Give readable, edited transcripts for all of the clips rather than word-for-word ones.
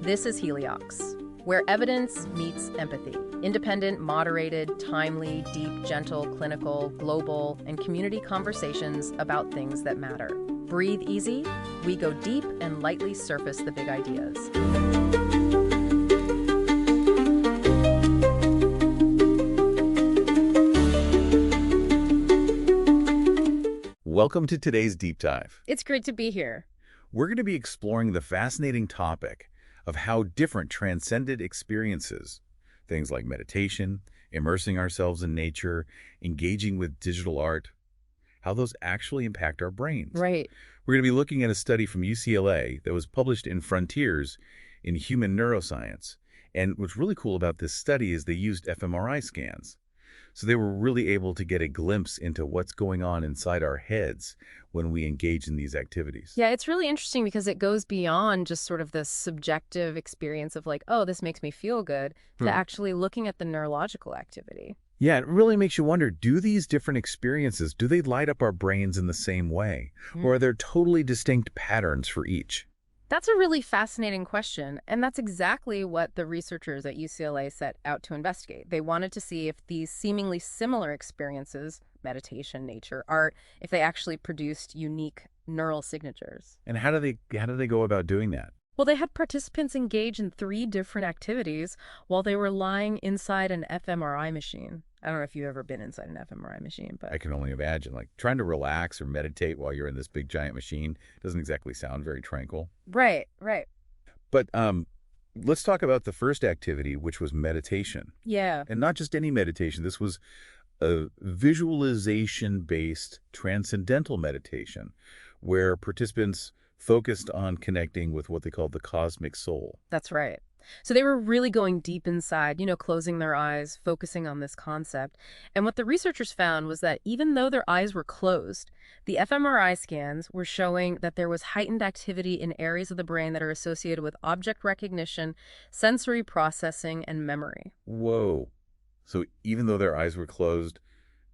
This is Heliox, where evidence meets empathy. Independent, moderated, timely, deep, gentle, clinical, global, and community conversations about things that matter. Breathe easy, we go deep and lightly surface the big ideas. Welcome to today's deep dive. It's great to be here. We're going to be exploring the fascinating topic of how different transcendent experiences, things like meditation, immersing ourselves in nature, engaging with digital art, how those actually impact our brains. Right. We're going to be looking at a study from UCLA that was published in Frontiers in Human Neuroscience. And what's really cool about this study is they used fMRI scans. So they were really able to get a glimpse into what's going on inside our heads when we engage in these activities. Yeah, it's really interesting because it goes beyond just sort of the subjective experience of like, oh, this makes me feel good, to actually looking at the neurological activity. Yeah, it really makes you wonder, do these different experiences, do they light up our brains in the same way? Or are there totally distinct patterns for each? That's a really fascinating question, and that's exactly what the researchers at UCLA set out to investigate. They wanted to see if these seemingly similar experiences, meditation, nature, art, if they actually produced unique neural signatures. And how do they go about doing that? Well, they had participants engage in 3 different activities while they were lying inside an fMRI machine. I don't know if you've ever been inside an fMRI machine, but I can only imagine, like trying to relax or meditate while you're in this big giant machine doesn't exactly sound very tranquil. Right. But let's talk about the first activity, which was meditation. Yeah. And not just any meditation. This was a visualization-based transcendental meditation where participants focused on connecting with what they called the cosmic soul. That's right. So they were really going deep inside, closing their eyes, focusing on this concept. And what the researchers found was that even though their eyes were closed, the fMRI scans were showing that there was heightened activity in areas of the brain that are associated with object recognition, sensory processing, and memory. Whoa. So even though their eyes were closed,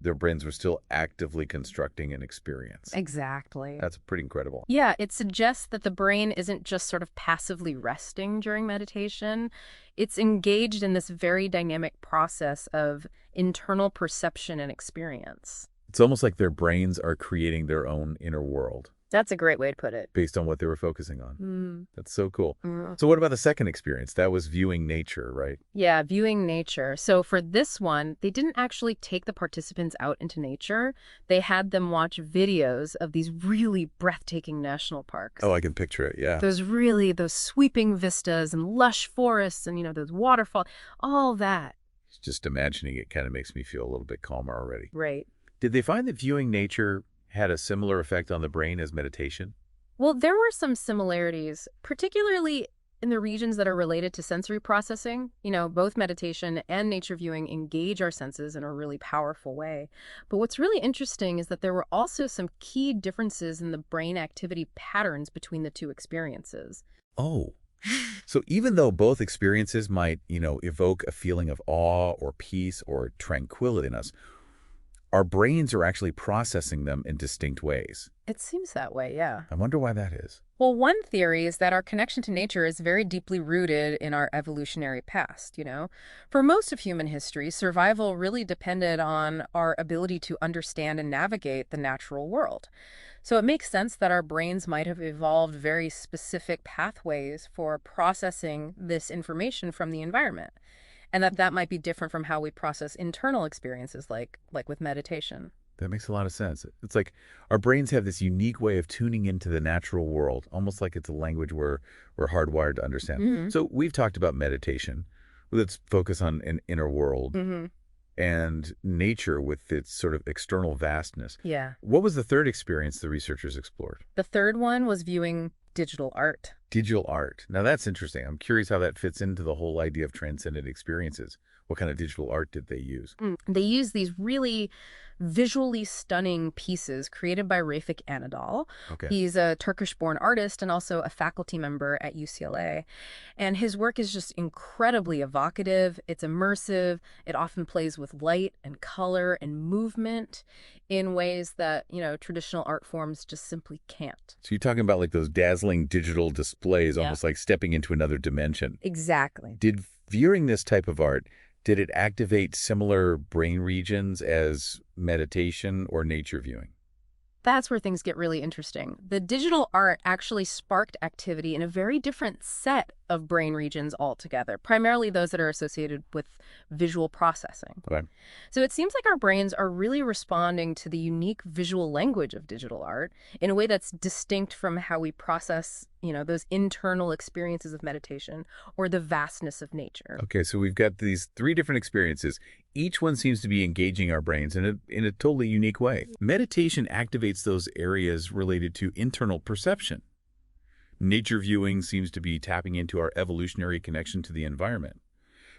their brains were still actively constructing an experience. Exactly. That's pretty incredible. Yeah, it suggests that the brain isn't just sort of passively resting during meditation. It's engaged in this very dynamic process of internal perception and experience. It's almost like their brains are creating their own inner world That's a great way to put it. based on what they were focusing on. That's so cool. Mm. So what about the second experience? That was viewing nature, right? Yeah, viewing nature. So for this one, they didn't actually take the participants out into nature. They had them watch videos of these really breathtaking national parks. Oh, I can picture it, yeah. Those sweeping vistas and lush forests and, those waterfalls, all that. Just imagining it kind of makes me feel a little bit calmer already. Right. Did they find that viewing nature had a similar effect on the brain as meditation? Well, there were some similarities, particularly in the regions that are related to sensory processing. Both meditation and nature viewing engage our senses in a really powerful way. But what's really interesting is that there were also some key differences in the brain activity patterns between the 2 experiences. Oh. So even though both experiences might, evoke a feeling of awe or peace or tranquility in us, our brains are actually processing them in distinct ways. It seems that way, yeah. I wonder why that is. Well, one theory is that our connection to nature is very deeply rooted in our evolutionary past, For most of human history, survival really depended on our ability to understand and navigate the natural world. So it makes sense that our brains might have evolved very specific pathways for processing this information from the environment. And that might be different from how we process internal experiences like with meditation. That makes a lot of sense. It's like our brains have this unique way of tuning into the natural world, almost like it's a language we're hardwired to understand. So we've talked about meditation. Let's focus on an inner world and nature with its sort of external vastness. Yeah. What was the third experience the researchers explored? The third one was viewing digital art. Digital art. Now that's interesting. I'm curious how that fits into the whole idea of transcendent experiences. What kind of digital art did they use? They use these really visually stunning pieces created by Refik Anadol. Okay. He's a Turkish-born artist and also a faculty member at UCLA. And his work is just incredibly evocative. It's immersive. It often plays with light and color and movement in ways that, traditional art forms just simply can't. So you're talking about like those dazzling digital displays, Yeah. almost like stepping into another dimension. Exactly. Did viewing this type of art, did it activate similar brain regions as meditation or nature viewing? That's where things get really interesting. The digital art actually sparked activity in a very different set of brain regions altogether, primarily those that are associated with visual processing. Okay. So it seems like our brains are really responding to the unique visual language of digital art in a way that's distinct from how we process, those internal experiences of meditation or the vastness of nature. Okay, so we've got these three different experiences. Each one seems to be engaging our brains in a totally unique way. Meditation activates those areas related to internal perception. Nature viewing seems to be tapping into our evolutionary connection to the environment.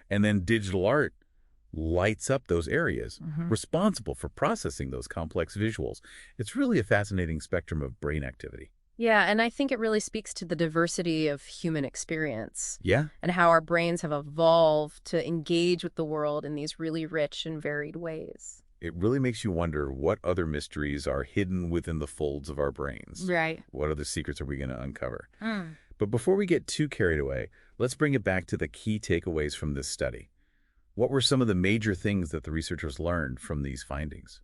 And then digital art lights up those areas responsible for processing those complex visuals. It's really a fascinating spectrum of brain activity. Yeah, and I think it really speaks to the diversity of human experience Yeah? and how our brains have evolved to engage with the world in these really rich and varied ways. It really makes you wonder what other mysteries are hidden within the folds of our brains. Right. What other secrets are we going to uncover? But before we get too carried away, let's bring it back to the key takeaways from this study. What were some of the major things that the researchers learned from these findings?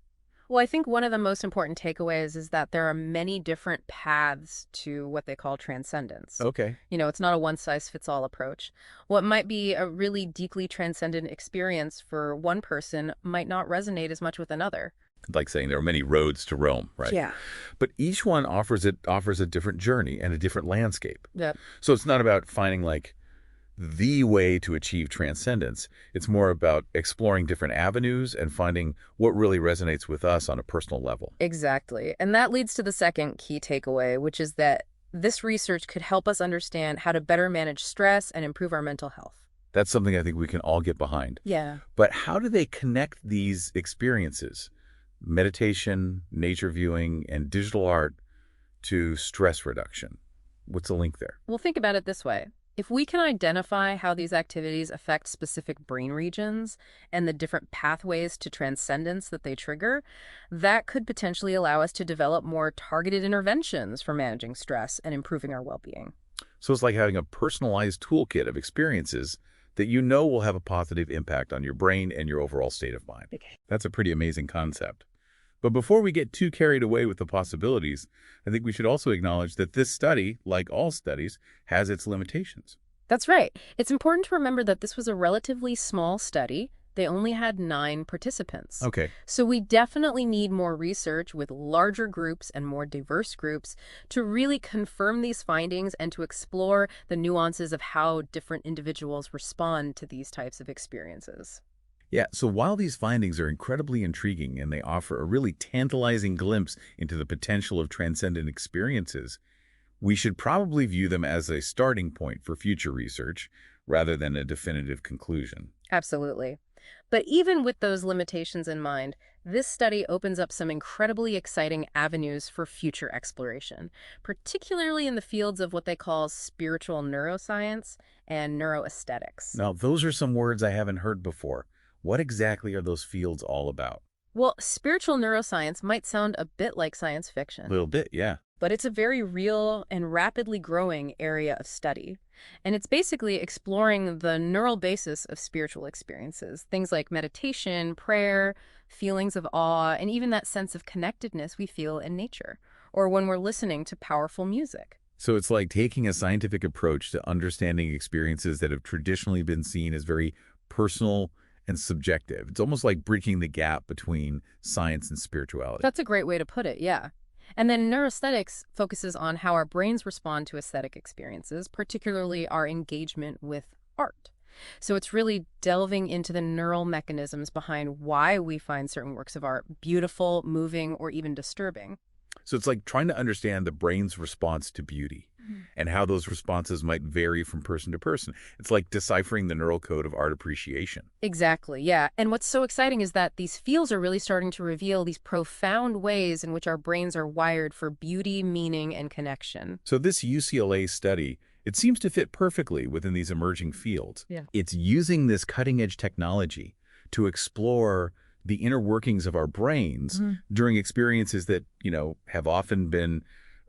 Well, I think one of the most important takeaways is that there are many different paths to what they call transcendence. Okay. It's not a one-size-fits-all approach. What might be a really deeply transcendent experience for one person might not resonate as much with another. Like saying there are many roads to Rome, right? Yeah. But each one offers a different journey and a different landscape. Yep. So it's not about finding like the way to achieve transcendence. It's more about exploring different avenues and finding what really resonates with us on a personal level. Exactly. And that leads to the second key takeaway, which is that this research could help us understand how to better manage stress and improve our mental health. That's something I think we can all get behind. Yeah. But how do they connect these experiences, meditation, nature viewing, and digital art, to stress reduction? What's the link there? Well, think about it this way. If we can identify how these activities affect specific brain regions and the different pathways to transcendence that they trigger, that could potentially allow us to develop more targeted interventions for managing stress and improving our well-being. So it's like having a personalized toolkit of experiences that you know will have a positive impact on your brain and your overall state of mind. Okay. That's a pretty amazing concept. But before we get too carried away with the possibilities, I think we should also acknowledge that this study, like all studies, has its limitations. That's right. It's important to remember that this was a relatively small study. They only had 9 participants. Okay. So we definitely need more research with larger groups and more diverse groups to really confirm these findings and to explore the nuances of how different individuals respond to these types of experiences. Yeah, so while these findings are incredibly intriguing and they offer a really tantalizing glimpse into the potential of transcendent experiences, we should probably view them as a starting point for future research rather than a definitive conclusion. Absolutely. But even with those limitations in mind, this study opens up some incredibly exciting avenues for future exploration, particularly in the fields of what they call spiritual neuroscience and neuroaesthetics. Now, those are some words I haven't heard before. What exactly are those fields all about? Well, spiritual neuroscience might sound a bit like science A fiction, little bit, yeah. but it's a very real and rapidly growing area of study. And it's basically exploring the neural basis of spiritual experiences, things like meditation, prayer, feelings of awe, and even that sense of connectedness we feel in nature, or when we're listening to powerful music. So it's like taking a scientific approach to understanding experiences that have traditionally been seen as very personal and subjective. It's almost like bridging the gap between science and spirituality. That's a great way to put it, yeah. And then neuroaesthetics focuses on how our brains respond to aesthetic experiences, particularly our engagement with art. So it's really delving into the neural mechanisms behind why we find certain works of art beautiful, moving, or even disturbing. So it's like trying to understand the brain's response to beauty. and how those responses might vary from person to person. It's like deciphering the neural code of art appreciation. Exactly, yeah. And what's so exciting is that these fields are really starting to reveal these profound ways in which our brains are wired for beauty, meaning, and connection. So this UCLA study, it seems to fit perfectly within these emerging fields. Yeah. It's using this cutting-edge technology to explore the inner workings of our brains during experiences that, have often been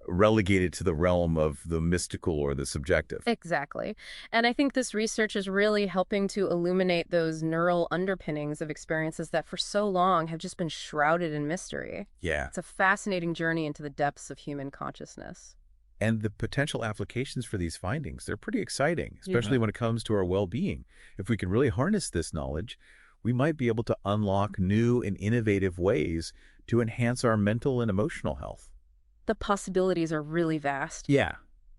relegated to the realm of the mystical or the subjective. Exactly. And I think this research is really helping to illuminate those neural underpinnings of experiences that for so long have just been shrouded in mystery. Yeah. It's a fascinating journey into the depths of human consciousness. And the potential applications for these findings, they're pretty exciting, especially when it comes to our well-being. If we can really harness this knowledge, we might be able to unlock new and innovative ways to enhance our mental and emotional health. The possibilities are really vast. Yeah.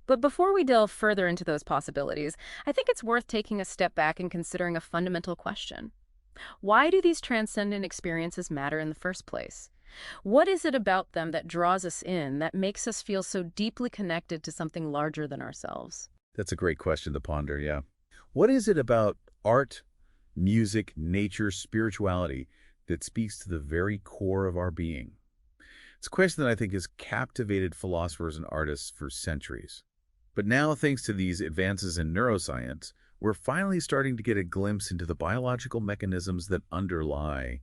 But before we delve further into those possibilities, I think it's worth taking a step back and considering a fundamental question. Why do these transcendent experiences matter in the first place? What is it about them that draws us in, that makes us feel so deeply connected to something larger than ourselves? That's a great question to ponder, yeah. What is it about art, music, nature, spirituality that speaks to the very core of our being? It's a question that I think has captivated philosophers and artists for centuries. But now, thanks to these advances in neuroscience, we're finally starting to get a glimpse into the biological mechanisms that underlie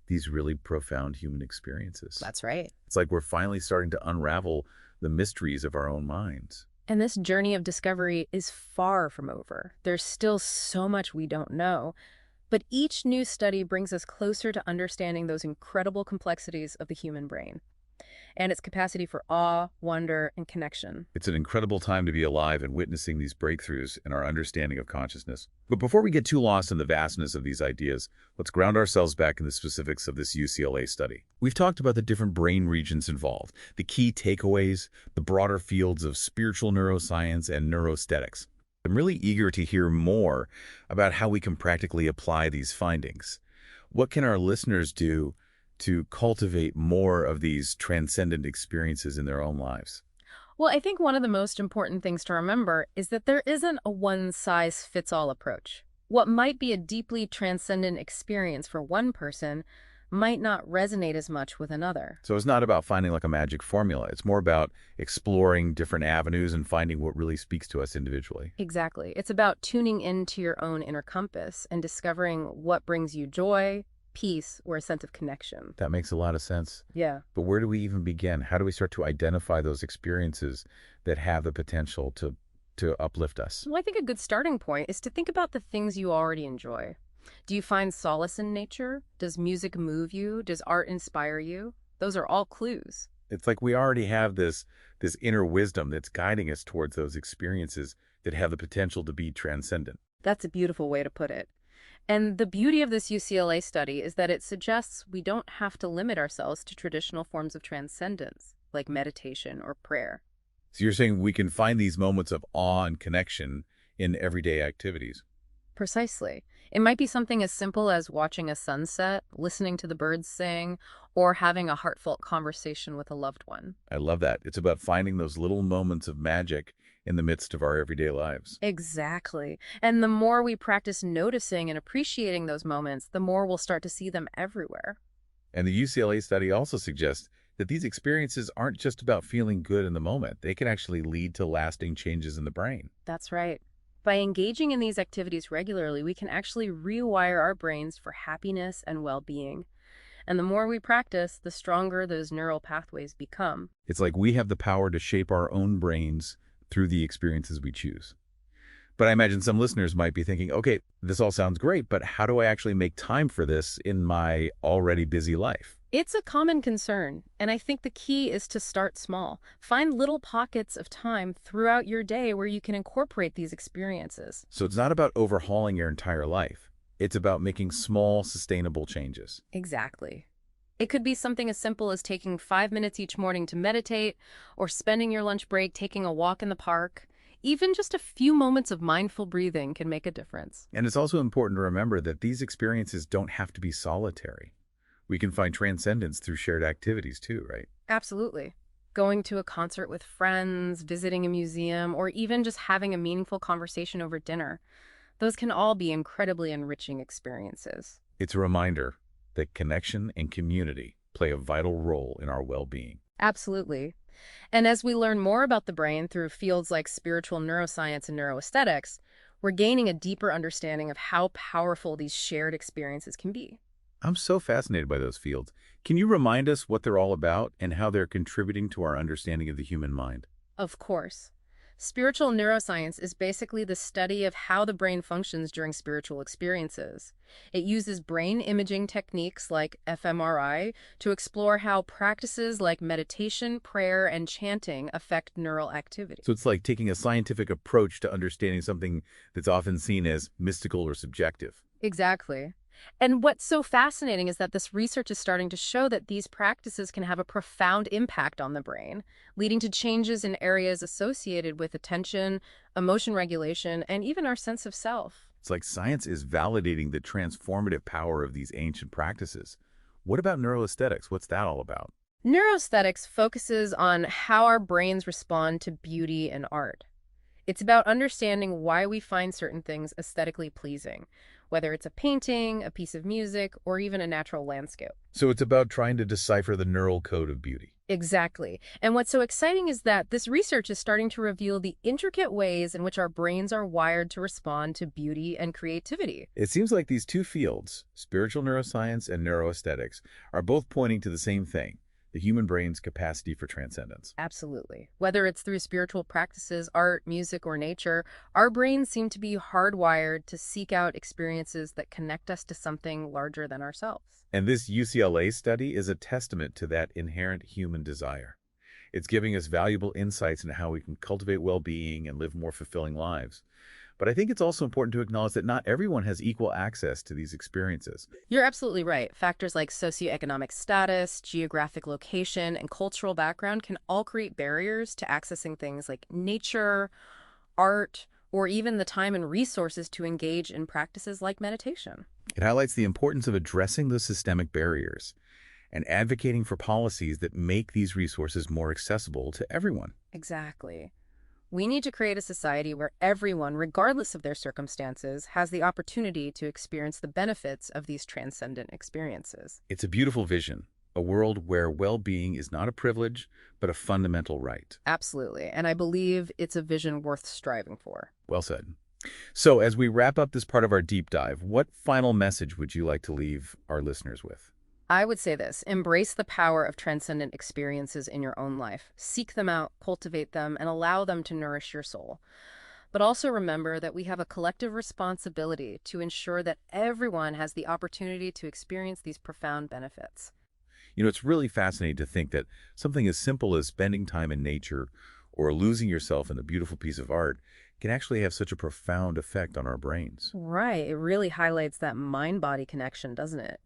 these really profound human experiences. That's right. It's like we're finally starting to unravel the mysteries of our own minds. And this journey of discovery is far from over. There's still so much we don't know. But each new study brings us closer to understanding those incredible complexities of the human brain and its capacity for awe, wonder, and connection. It's an incredible time to be alive and witnessing these breakthroughs in our understanding of consciousness. But before we get too lost in the vastness of these ideas, let's ground ourselves back in the specifics of this UCLA study. We've talked about the different brain regions involved, the key takeaways, the broader fields of spiritual neuroscience and neurosthetics. I'm really eager to hear more about how we can practically apply these findings. What can our listeners do to cultivate more of these transcendent experiences in their own lives? Well, I think one of the most important things to remember is that there isn't a one-size-fits-all approach. What might be a deeply transcendent experience for one person might not resonate as much with another. So it's not about finding like a magic formula. It's more about exploring different avenues and finding what really speaks to us individually. Exactly. It's about tuning into your own inner compass and discovering what brings you joy, peace, or a sense of connection. That makes a lot of sense. Yeah. But where do we even begin? How do we start to identify those experiences that have the potential to uplift us? Well, I think a good starting point is to think about the things you already enjoy. Do you find solace in nature? Does music move you? Does art inspire you? Those are all clues. It's like we already have this inner wisdom that's guiding us towards those experiences that have the potential to be transcendent. That's a beautiful way to put it. And the beauty of this UCLA study is that it suggests we don't have to limit ourselves to traditional forms of transcendence, like meditation or prayer. So you're saying we can find these moments of awe and connection in everyday activities. Precisely. It might be something as simple as watching a sunset, listening to the birds sing, or having a heartfelt conversation with a loved one. I love that. It's about finding those little moments of magic in the midst of our everyday lives. Exactly. And the more we practice noticing and appreciating those moments, the more we'll start to see them everywhere. And the UCLA study also suggests that these experiences aren't just about feeling good in the moment. They can actually lead to lasting changes in the brain. That's right. By engaging in these activities regularly, we can actually rewire our brains for happiness and well-being. And the more we practice, the stronger those neural pathways become. It's like we have the power to shape our own brains through the experiences we choose. But I imagine some listeners might be thinking, okay, this all sounds great, but how do I actually make time for this in my already busy life? It's a common concern, and I think the key is to start small. Find little pockets of time throughout your day where you can incorporate these experiences. So it's not about overhauling your entire life. It's about making small, sustainable changes. Exactly. It could be something as simple as taking 5 minutes each morning to meditate, or spending your lunch break taking a walk in the park. Even just a few moments of mindful breathing can make a difference. And it's also important to remember that these experiences don't have to be solitary. We can find transcendence through shared activities too, right? Absolutely. going to a concert with friends, visiting a museum, or even just having a meaningful conversation over dinner. Those can all be incredibly enriching experiences. It's a reminder that connection and community play a vital role in our well-being. Absolutely. And as we learn more about the brain through fields like spiritual neuroscience and neuroaesthetics, we're gaining a deeper understanding of how powerful these shared experiences can be. I'm so fascinated by those fields. Can you remind us what they're all about and how they're contributing to our understanding of the human mind? Of course. Spiritual neuroscience is basically the study of how the brain functions during spiritual experiences. It uses brain imaging techniques like fMRI to explore how practices like meditation, prayer, and chanting affect neural activity. So it's like taking a scientific approach to understanding something that's often seen as mystical or subjective. Exactly. And what's so fascinating is that this research is starting to show that these practices can have a profound impact on the brain, leading to changes in areas associated with attention, emotion regulation, and even our sense of self. It's like science is validating the transformative power of these ancient practices. What about neuroaesthetics? What's that all about? Neuroaesthetics focuses on how our brains respond to beauty and art. It's about understanding why we find certain things aesthetically pleasing, whether it's a painting, a piece of music, or even a natural landscape. So it's about trying to decipher the neural code of beauty. Exactly. And what's so exciting is that this research is starting to reveal the intricate ways in which our brains are wired to respond to beauty and creativity. It seems like these two fields, spiritual neuroscience and neuroaesthetics, are both pointing to the same thing, the human brain's capacity for transcendence. Absolutely. Whether it's through spiritual practices, art, music, or nature, our brains seem to be hardwired to seek out experiences that connect us to something larger than ourselves. And this UCLA study is a testament to that inherent human desire. It's giving us valuable insights into how we can cultivate well-being and live more fulfilling lives. But I think it's also important to acknowledge that not everyone has equal access to these experiences. You're absolutely right. Factors like socioeconomic status, geographic location, and cultural background can all create barriers to accessing things like nature, art, or even the time and resources to engage in practices like meditation. It highlights the importance of addressing those systemic barriers and advocating for policies that make these resources more accessible to everyone. Exactly. We need to create a society where everyone, regardless of their circumstances, has the opportunity to experience the benefits of these transcendent experiences. It's a beautiful vision, a world where well-being is not a privilege, but a fundamental right. Absolutely. And I believe it's a vision worth striving for. Well said. So as we wrap up this part of our deep dive, what final message would you like to leave our listeners with? I would say this: embrace the power of transcendent experiences in your own life. Seek them out, cultivate them, and allow them to nourish your soul. But also remember that we have a collective responsibility to ensure that everyone has the opportunity to experience these profound benefits. You know, it's really fascinating to think that something as simple as spending time in nature or losing yourself in a beautiful piece of art can actually have such a profound effect on our brains. Right. It really highlights that mind-body connection, doesn't it?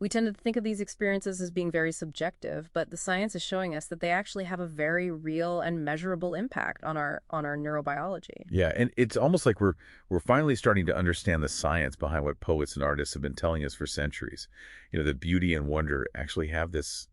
We tend to think of these experiences as being very subjective, but the science is showing us that they actually have a very real and measurable impact on our neurobiology. Yeah, and it's almost like we're finally starting to understand the science behind what poets and artists have been telling us for centuries. You know, that beauty and wonder actually have this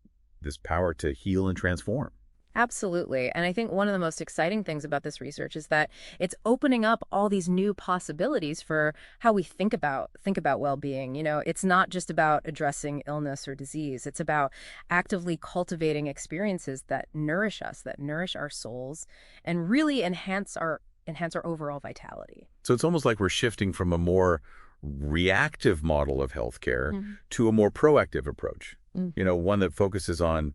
power to heal and transform. Absolutely. And I think one of the most exciting things about this research is that it's opening up all these new possibilities for how we think about well-being. It's not just about addressing illness or disease. It's about actively cultivating experiences that nourish us, that nourish our souls, and really enhance our overall vitality. So it's almost like we're shifting from a more reactive model of healthcare to a more proactive approach. You know, one that focuses on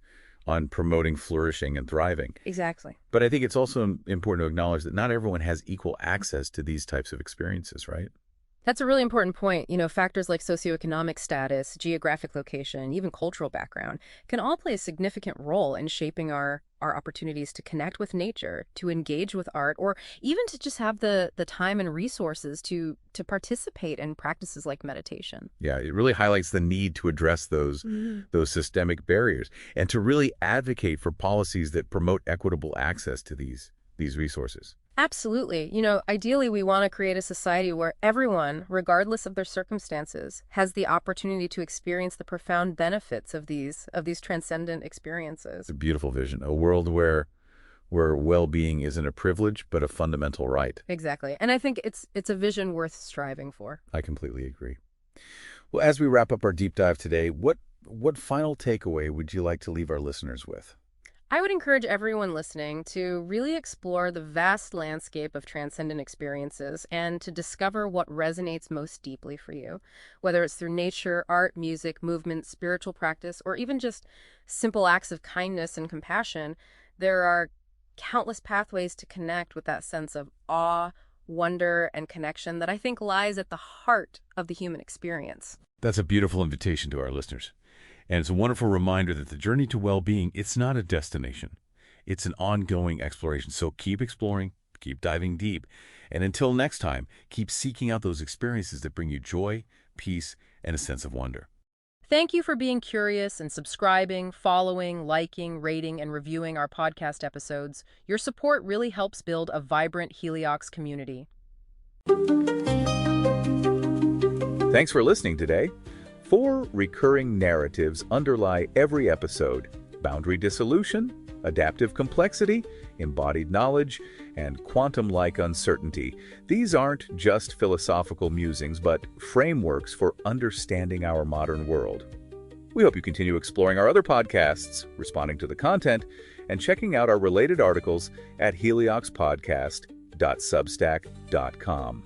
promoting flourishing and thriving. Exactly. But I think it's also important to acknowledge that not everyone has equal access to these types of experiences, right? That's a really important point. Factors like socioeconomic status, geographic location, even cultural background can all play a significant role in shaping our opportunities to connect with nature, to engage with art, or even to just have the time and resources to participate in practices like meditation. Yeah, it really highlights the need to address those systemic barriers and to really advocate for policies that promote equitable access to these resources. Absolutely. Ideally, we want to create a society where everyone, regardless of their circumstances, has the opportunity to experience the profound benefits of these transcendent It's experiences. a beautiful vision, a world where well-being isn't a privilege, but a fundamental right. Exactly. And I think it's a vision worth striving for. I completely agree. Well, as we wrap up our deep dive today, what final takeaway would you like to leave our listeners with? I would encourage everyone listening to really explore the vast landscape of transcendent experiences and to discover what resonates most deeply for you, whether it's through nature, art, music, movement, spiritual practice, or even just simple acts of kindness and compassion. There are countless pathways to connect with that sense of awe, wonder, and connection that I think lies at the heart of the human experience. That's a beautiful invitation to our listeners. And it's a wonderful reminder that the journey to well-being, it's not a destination. It's an ongoing exploration. So keep exploring, keep diving deep. And until next time, keep seeking out those experiences that bring you joy, peace, and a sense of wonder. Thank you for being curious and subscribing, following, liking, rating, and reviewing our podcast episodes. Your support really helps build a vibrant Heliox community. Thanks for listening today. 4 recurring narratives underlie every episode: boundary dissolution, adaptive complexity, embodied knowledge, and quantum-like uncertainty. These aren't just philosophical musings, but frameworks for understanding our modern world. We hope you continue exploring our other podcasts, responding to the content, and checking out our related articles at helioxpodcast.substack.com.